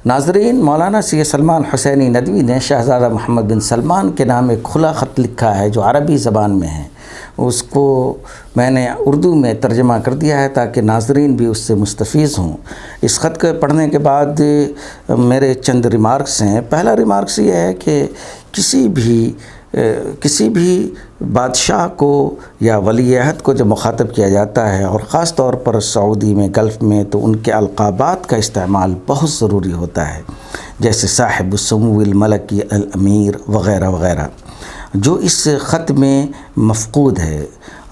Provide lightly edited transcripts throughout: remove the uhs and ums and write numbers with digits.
ناظرین، مولانا سید سلمان حسینی ندوی نے شہزادہ محمد بن سلمان کے نام ایک کھلا خط لکھا ہے جو عربی زبان میں ہے۔ اس کو میں نے اردو میں ترجمہ کر دیا ہے تاکہ ناظرین بھی اس سے مستفیض ہوں۔ اس خط کو پڑھنے کے بعد میرے چند ریمارکس ہیں۔ پہلا ریمارکس یہ ہے کہ کسی بھی بادشاہ کو یا ولی عہد کو جب مخاطب کیا جاتا ہے، اور خاص طور پر سعودی میں، گلف میں، تو ان کے القابات کا استعمال بہت ضروری ہوتا ہے، جیسے صاحب السمو الملکی، الامیر وغیرہ وغیرہ، جو اس خط میں مفقود ہے۔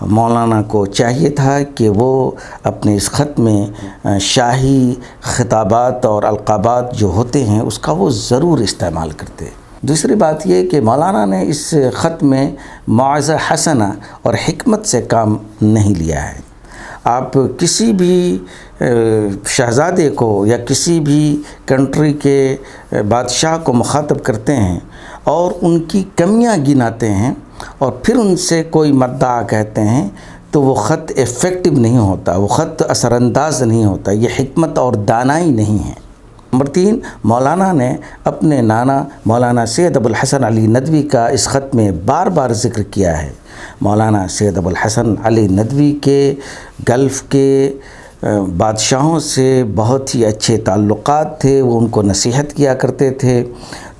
مولانا کو چاہیے تھا کہ وہ اپنے اس خط میں شاہی خطابات اور القابات جو ہوتے ہیں اس کا وہ ضرور استعمال کرتے۔ دوسری بات یہ کہ مولانا نے اس خط میں موعظہ حسنہ اور حکمت سے کام نہیں لیا ہے۔ آپ کسی بھی شہزادے کو یا کسی بھی کنٹری کے بادشاہ کو مخاطب کرتے ہیں اور ان کی کمیاں گناتے ہیں اور پھر ان سے کوئی مدعا کہتے ہیں تو وہ خط ایفیکٹو نہیں ہوتا، وہ خط اثر انداز نہیں ہوتا، یہ حکمت اور دانائی نہیں ہے۔ نمبر 3، مولانا نے اپنے نانا مولانا سید ابو الحسن علی ندوی کا اس خط میں بار بار ذکر کیا ہے۔ مولانا سید ابو الحسن علی ندوی کے گلف کے بادشاہوں سے بہت ہی اچھے تعلقات تھے، وہ ان کو نصیحت کیا کرتے تھے۔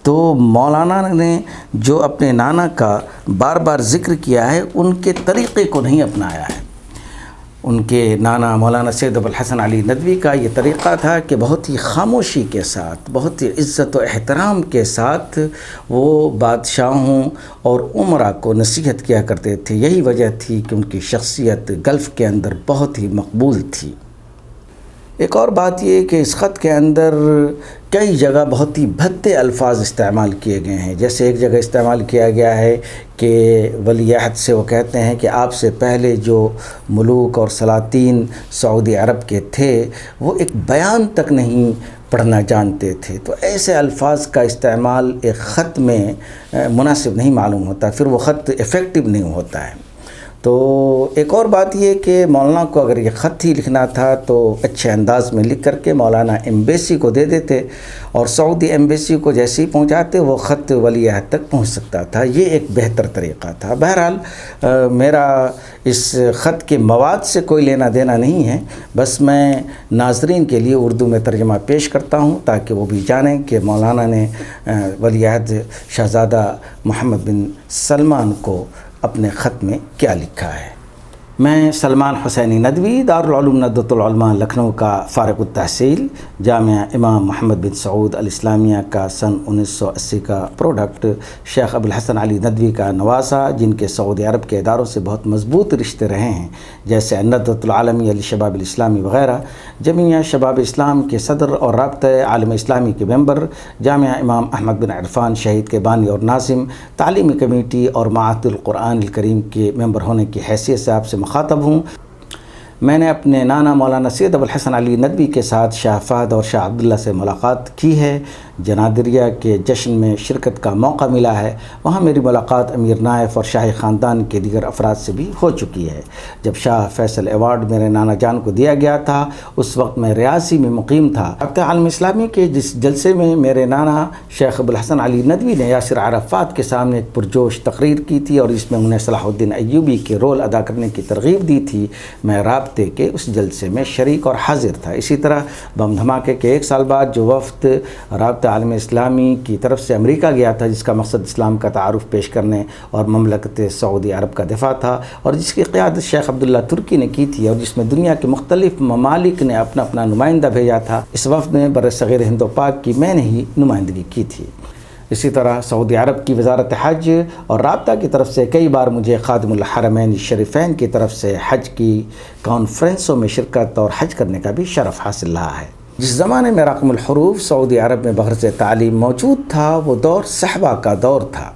تو مولانا نے جو اپنے نانا کا بار بار ذکر کیا ہے، ان کے طریقے کو نہیں اپنایا ہے۔ ان کے نانا مولانا سید ابو الحسن علی ندوی کا یہ طریقہ تھا کہ بہت ہی خاموشی کے ساتھ، بہت ہی عزت و احترام کے ساتھ وہ بادشاہوں اور امراء کو نصیحت کیا کرتے تھے۔ یہی وجہ تھی کہ ان کی شخصیت گلف کے اندر بہت ہی مقبول تھی۔ ایک اور بات یہ کہ اس خط کے اندر کئی جگہ بہت ہی بھدے الفاظ استعمال کیے گئے ہیں۔ جیسے ایک جگہ استعمال کیا گیا ہے کہ ولی عہد سے وہ کہتے ہیں کہ آپ سے پہلے جو ملوک اور سلاطین سعودی عرب کے تھے وہ ایک بیان تک نہیں پڑھنا جانتے تھے۔ تو ایسے الفاظ کا استعمال ایک خط میں مناسب نہیں معلوم ہوتا، پھر وہ خط ایفیکٹو نہیں ہوتا ہے۔ تو ایک اور بات یہ کہ مولانا کو اگر یہ خط ہی لکھنا تھا تو اچھے انداز میں لکھ کر کے مولانا ایمبیسی کو دے دیتے، اور سعودی ایمبیسی کو جیسے ہی پہنچاتے وہ خط ولی عہد تک پہنچ سکتا تھا۔ یہ ایک بہتر طریقہ تھا۔ بہرحال میرا اس خط کے مواد سے کوئی لینا دینا نہیں ہے، بس میں ناظرین کے لیے اردو میں ترجمہ پیش کرتا ہوں تاکہ وہ بھی جانیں کہ مولانا نے ولی عہد شہزادہ محمد بن سلمان کو اپنے خط میں کیا لکھا ہے۔ میں سلمان حسینی ندوی، دارالعلوم ندوۃ العلماء لکھنؤ کا فارغ التحصیل، جامعہ امام محمد بن سعود الاسلامیہ کا سن 1980 کا پروڈکٹ، شیخ ابو الحسن علی ندوی کا نواسہ، جن کے سعودی عرب کے اداروں سے بہت مضبوط رشتے رہے ہیں، جیسے ندوۃ العالمیہ للشباب الاسلامی وغیرہ، جمعیہ شباب اسلام کے صدر اور رابطہ عالم اسلامی کے ممبر، جامعہ امام احمد بن عرفان شہید کے بانی اور ناظم، تعلیمی کمیٹی اور معہد القرآن الکریم کے ممبر ہونے کی حیثیت سے آپ سے مخاطب ہوں۔ میں نے اپنے نانا مولانا سید ابو الحسن علی ندوی کے ساتھ شاہ فہد اور شاہ عبداللہ سے ملاقات کی ہے۔ جنادریہ کے جشن میں شرکت کا موقع ملا ہے، وہاں میری ملاقات امیر نائف اور شاہی خاندان کے دیگر افراد سے بھی ہو چکی ہے۔ جب شاہ فیصل ایوارڈ میرے نانا جان کو دیا گیا تھا اس وقت میں ریاضی میں مقیم تھا۔ رابطہ عالم اسلامی کے جس جلسے میں میرے نانا شیخ ابو الحسن علی ندوی نے یاسر عرفات کے سامنے ایک پرجوش تقریر کی تھی اور اس میں انہیں صلاح الدین ایوبی کے رول ادا کرنے کی ترغیب دی تھی، میں رابطے کے اس جلسے میں شریک اور حاضر تھا۔ اسی طرح بم دھماکے کے ایک سال بعد جو وفد رابطہ عالم اسلامی کی طرف سے امریکہ گیا تھا، جس کا مقصد اسلام کا تعارف پیش کرنے اور مملکت سعودی عرب کا دفاع تھا، اور جس کی قیادت شیخ عبداللہ ترکی نے کی تھی، اور جس میں دنیا کے مختلف ممالک نے اپنا اپنا نمائندہ بھیجا تھا، اس وفد میں برصغیر ہند و پاک کی میں نے ہی نمائندگی کی تھی۔ اسی طرح سعودی عرب کی وزارت حج اور رابطہ کی طرف سے کئی بار مجھے خادم الحرمین الشریفین کی طرف سے حج کی کانفرنسوں میں شرکت اور حج کرنے کا بھی شرف حاصل رہا ہے۔ جس زمانے میں رقم الحروف سعودی عرب میں بغرض تعلیم موجود تھا وہ دور صحابہ کا دور تھا۔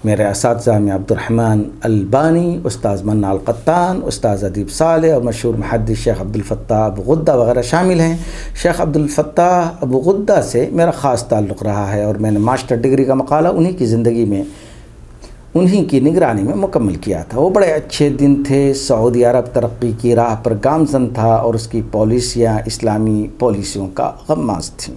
میرے اساتذہ میں عبد الرحمن البانی، استاذ منع القطان، استاذ ادیب صالح اور مشہور محدث شیخ عبد الفتاح ابو غدہ وغیرہ شامل ہیں۔ شیخ عبد الفتاح ابو غدہ سے میرا خاص تعلق رہا ہے اور میں نے ماسٹر ڈگری کا مقالہ انہی کی زندگی میں، انہی کی نگرانی میں مکمل کیا تھا۔ وہ بڑے اچھے دن تھے۔ سعودی عرب ترقی کی راہ پر گامزن تھا اور اس کی پالیسیاں اسلامی پالیسیوں کا غماز تھیں۔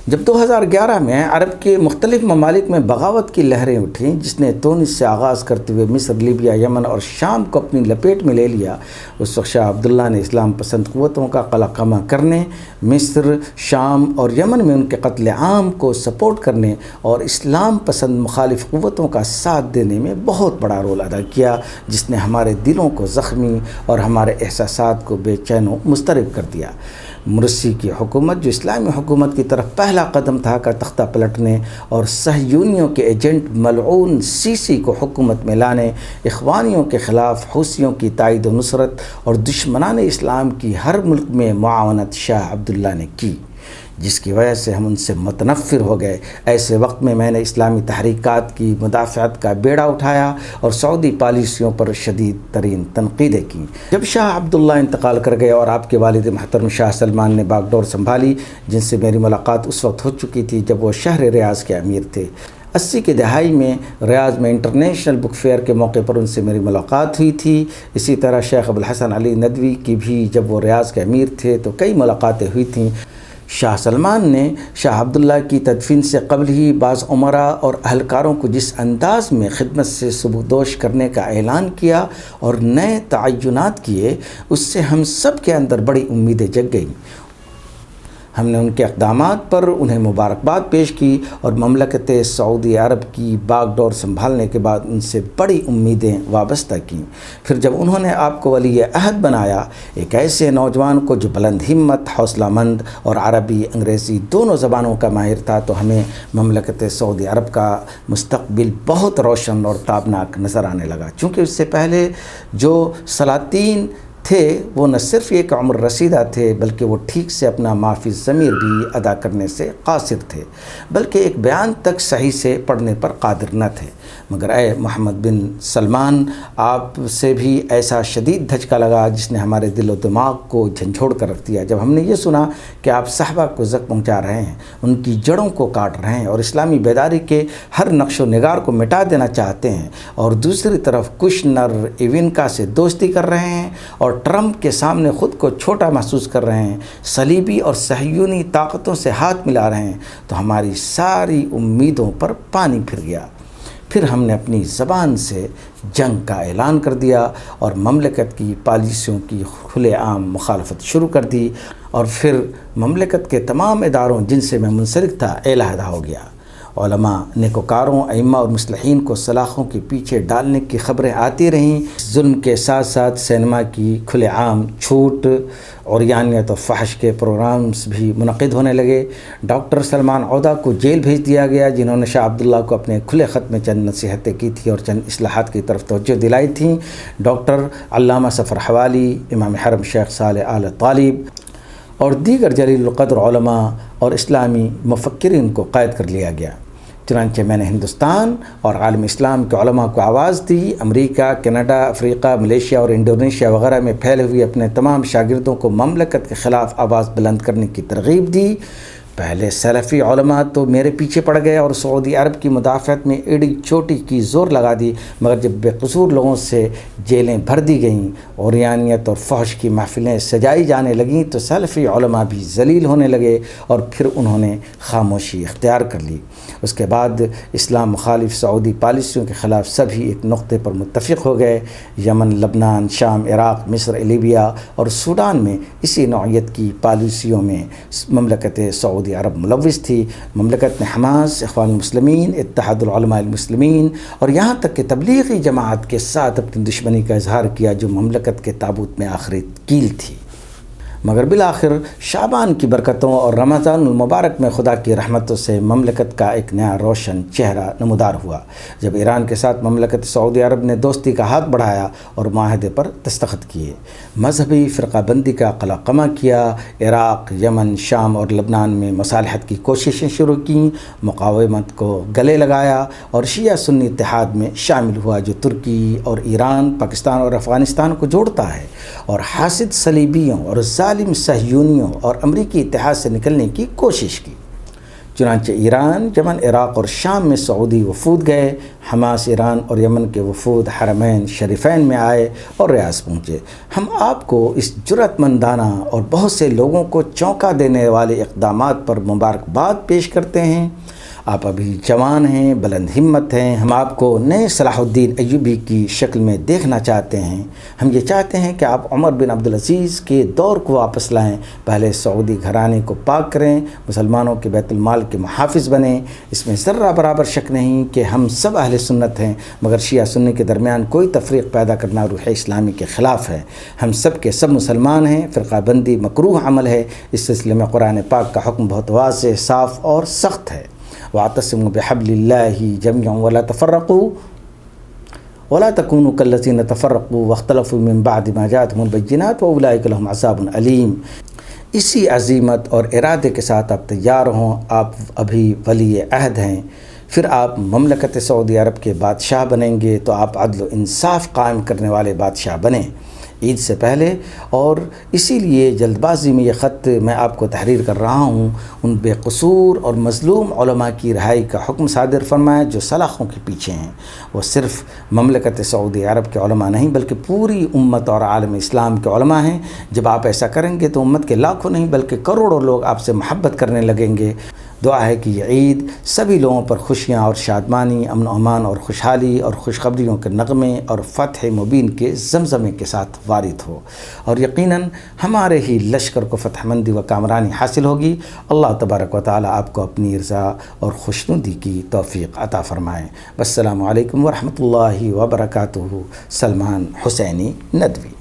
جب 2011 میں عرب کے مختلف ممالک میں بغاوت کی لہریں اٹھیں، جس نے تونس سے آغاز کرتے ہوئے مصر، لیبیا، یمن اور شام کو اپنی لپیٹ میں لے لیا، اس وقت شاہ عبداللہ نے اسلام پسند قوتوں کا قلع قمع کرنے، مصر، شام اور یمن میں ان کے قتل عام کو سپورٹ کرنے اور اسلام پسند مخالف قوتوں کا ساتھ دینے میں بہت بڑا رول ادا کیا، جس نے ہمارے دلوں کو زخمی اور ہمارے احساسات کو بے چین و مضطرب کر دیا۔ مرسی کی حکومت، جو اسلامی حکومت کی طرف پہلا قدم تھا، کا تختہ پلٹنے اور صہیونیوں کے ایجنٹ ملعون سیسی کو حکومت میں لانے، اخوانیوں کے خلاف حوثیوں کی تائید و نصرت اور دشمنان اسلام کی ہر ملک میں معاونت شاہ عبداللہ نے کی، جس کی وجہ سے ہم ان سے متنفر ہو گئے۔ ایسے وقت میں نے اسلامی تحریکات کی مدافعت کا بیڑا اٹھایا اور سعودی پالیسیوں پر شدید ترین تنقیدیں کیں۔ جب شاہ عبداللہ انتقال کر گئے اور آپ کے والد محترم شاہ سلمان نے باغ ڈور سنبھالی، جن سے میری ملاقات اس وقت ہو چکی تھی جب وہ شہر ریاض کے امیر تھے۔ 80 کی دہائی میں ریاض میں انٹرنیشنل بک فیئر کے موقع پر ان سے میری ملاقات ہوئی تھی۔ اسی طرح شیخ ابوالحسن علی ندوی کی بھی جب وہ ریاض کے امیر تھے تو کئی ملاقاتیں ہوئی تھیں۔ شاہ سلمان نے شاہ عبداللہ کی تدفین سے قبل ہی بعض عمراء اور اہلکاروں کو جس انداز میں خدمت سے سبکدوش کرنے کا اعلان کیا اور نئے تعینات کیے، اس سے ہم سب کے اندر بڑی امیدیں جگ گئیں۔ ہم نے ان کے اقدامات پر انہیں مبارکباد پیش کی اور مملکت سعودی عرب کی باغ ڈور سنبھالنے کے بعد ان سے بڑی امیدیں وابستہ کیں۔ پھر جب انہوں نے آپ کو ولی عہد بنایا، ایک ایسے نوجوان کو جو بلند ہمت، حوصلہ مند اور عربی انگریزی دونوں زبانوں کا ماہر تھا، تو ہمیں مملکت سعودی عرب کا مستقبل بہت روشن اور تابناک نظر آنے لگا، چونکہ اس سے پہلے جو سلاطین تھے وہ نہ صرف ایک عمر رسیدہ تھے، بلکہ وہ ٹھیک سے اپنا معافی ضمیر بھی ادا کرنے سے قاصر تھے، بلکہ ایک بیان تک صحیح سے پڑھنے پر قادر نہ تھے۔ مگر اے محمد بن سلمان، آپ سے بھی ایسا شدید دھچکا لگا جس نے ہمارے دل و دماغ کو جھنجھوڑ کر رکھ دیا، جب ہم نے یہ سنا کہ آپ صحابہ کو زخم پہنچا رہے ہیں، ان کی جڑوں کو کاٹ رہے ہیں اور اسلامی بیداری کے ہر نقش و نگار کو مٹا دینا چاہتے ہیں، اور دوسری طرف کشنر ایونکا سے دوستی کر رہے ہیں اور ٹرمپ کے سامنے خود کو چھوٹا محسوس کر رہے ہیں، صلیبی اور صہیونی طاقتوں سے ہاتھ ملا رہے ہیں، تو ہماری ساری امیدوں پر پانی پھر گیا۔ پھر ہم نے اپنی زبان سے جنگ کا اعلان کر دیا اور مملکت کی پالیسیوں کی کھلے عام مخالفت شروع کر دی، اور پھر مملکت کے تمام اداروں جن سے میں منسلک تھا علیحدہ ہو گیا۔ علماء، نیکوکاروں، ائمہ اور مصلحین کو سلاخوں کے پیچھے ڈالنے کی خبریں آتی رہیں۔ ظلم کے ساتھ ساتھ سینما کی کھلے عام چھوٹ، عریانیت و فحش کے پروگرامز بھی منعقد ہونے لگے۔ ڈاکٹر سلمان عودہ کو جیل بھیج دیا گیا، جنہوں نے شاہ عبداللہ کو اپنے کھلے خط میں چند نصیحتیں کی تھیں اور چند اصلاحات کی طرف توجہ دلائی تھیں۔ ڈاکٹر علامہ سفر حوالی، امام حرم شیخ صالح آل طالب اور دیگر جلیل القدر علماء اور اسلامی مفکرین کو قید کر لیا گیا۔ چنانچہ میں نے ہندوستان اور عالم اسلام کے علماء کو آواز دی، امریکہ، کینیڈا، افریقہ، ملیشیا اور انڈونیشیا وغیرہ میں پھیلے ہوئے اپنے تمام شاگردوں کو مملکت کے خلاف آواز بلند کرنے کی ترغیب دی۔ پہلے سلفی علماء تو میرے پیچھے پڑ گئے اور سعودی عرب کی مدافعت میں ایڑی چوٹی کی زور لگا دی، مگر جب بے قصور لوگوں سے جیلیں بھر دی گئیں، عریانیت اور فحش کی محفلیں سجائی جانے لگیں، تو سلفی علماء بھی ذلیل ہونے لگے اور پھر انہوں نے خاموشی اختیار کر لی۔ اس کے بعد اسلام مخالف سعودی پالیسیوں کے خلاف سبھی ایک نقطے پر متفق ہو گئے۔ یمن، لبنان، شام، عراق، مصر، لیبیا اور سوڈان میں اسی نوعیت کی پالیسیوں میں مملکت سعودی عرب ملوث تھی۔ مملکت نے حماس، اخوان المسلمین، اتحاد العلماء المسلمین اور یہاں تک کہ تبلیغی جماعت کے ساتھ اپنی دشمنی کا اظہار کیا، جو مملکت کے تابوت میں آخری کیل تھی۔ مگر بالآخر شعبان کی برکتوں اور رمضان المبارک میں خدا کی رحمتوں سے مملکت کا ایک نیا روشن چہرہ نمودار ہوا، جب ایران کے ساتھ مملکت سعودی عرب نے دوستی کا ہاتھ بڑھایا اور معاہدے پر دستخط کیے، مذہبی فرقہ بندی کا قلع قمع کیا، عراق، یمن، شام اور لبنان میں مصالحت کی کوششیں شروع کیں، مقاومت کو گلے لگایا اور شیعہ سنی اتحاد میں شامل ہوا، جو ترکی اور ایران، پاکستان اور افغانستان کو جوڑتا ہے، اور حاسد صلیبیوں اور ظالم صہیونیوں اور امریکی اتحاد سے نکلنے کی کوشش کی۔ چنانچہ ایران، یمن، عراق اور شام میں سعودی وفود گئے۔ حماس، ایران اور یمن کے وفود حرمین شریفین میں آئے اور ریاض پہنچے۔ ہم آپ کو اس جرأت مندانہ اور بہت سے لوگوں کو چونکا دینے والے اقدامات پر مبارکباد پیش کرتے ہیں۔ آپ ابھی جوان ہیں، بلند ہمت ہیں۔ ہم آپ کو نئے صلاح الدین ایوبی کی شکل میں دیکھنا چاہتے ہیں۔ ہم یہ چاہتے ہیں کہ آپ عمر بن عبدالعزیز کے دور کو واپس لائیں، پہلے سعودی گھرانے کو پاک کریں، مسلمانوں کے بیت المال کے محافظ بنیں۔ اس میں ذرہ برابر شک نہیں کہ ہم سب اہل سنت ہیں، مگر شیعہ سنی کے درمیان کوئی تفریق پیدا کرنا روح اسلامی کے خلاف ہے۔ ہم سب کے سب مسلمان ہیں۔ فرقہ بندی مکروہ عمل ہے۔ اس سلسلے میں قرآن پاک کا حکم بہت واضح، صاف اور سخت ہے۔ وَاعْتَصِمُوا بِحَبْلِ اللَّهِ جَمِيعًا وَلَا تَفَرَّقُوا وَلَا تَكُونُوا كَالَّذِينَ تَفَرَّقُوا وَاخْتَلَفُوا مِن بَعْدِ مَا جَاءَتْهُمُ الْبَيِّنَاتُ وَأُولَٰئِكَ لَهُمْ عَذَابٌ أَلِيمٌ۔ اسی عزیمت اور ارادے کے ساتھ آپ تیار ہوں۔ آپ ابھی ولی عہد ہیں، پھر آپ مملکت سعودی عرب کے بادشاہ بنیں گے تو آپ عدل و انصاف قائم کرنے والے بادشاہ بنیں عید سے پہلے۔ اور اسی لیے جلد بازی میں یہ خط میں آپ کو تحریر کر رہا ہوں۔ ان بے قصور اور مظلوم علماء کی رہائی کا حکم صادر فرمائیں جو سلاخوں کے پیچھے ہیں۔ وہ صرف مملکت سعودی عرب کے علماء نہیں بلکہ پوری امت اور عالم اسلام کے علماء ہیں۔ جب آپ ایسا کریں گے تو امت کے لاکھوں نہیں بلکہ کروڑوں لوگ آپ سے محبت کرنے لگیں گے۔ دعا ہے کہ یہ عید سبھی لوگوں پر خوشیاں اور شادمانی، امن و امان اور خوشحالی اور خوشخبریوں کے نغمے اور فتح مبین کے زمزمے کے ساتھ وارد ہو، اور یقیناً ہمارے ہی لشکر کو فتح مندی و کامرانی حاصل ہوگی۔ اللہ تبارک و تعالی آپ کو اپنی رضا اور خوشنودی کی توفیق عطا فرمائے۔ السلام علیکم ورحمۃ اللہ وبرکاتہ۔ سلمان حسینی ندوی۔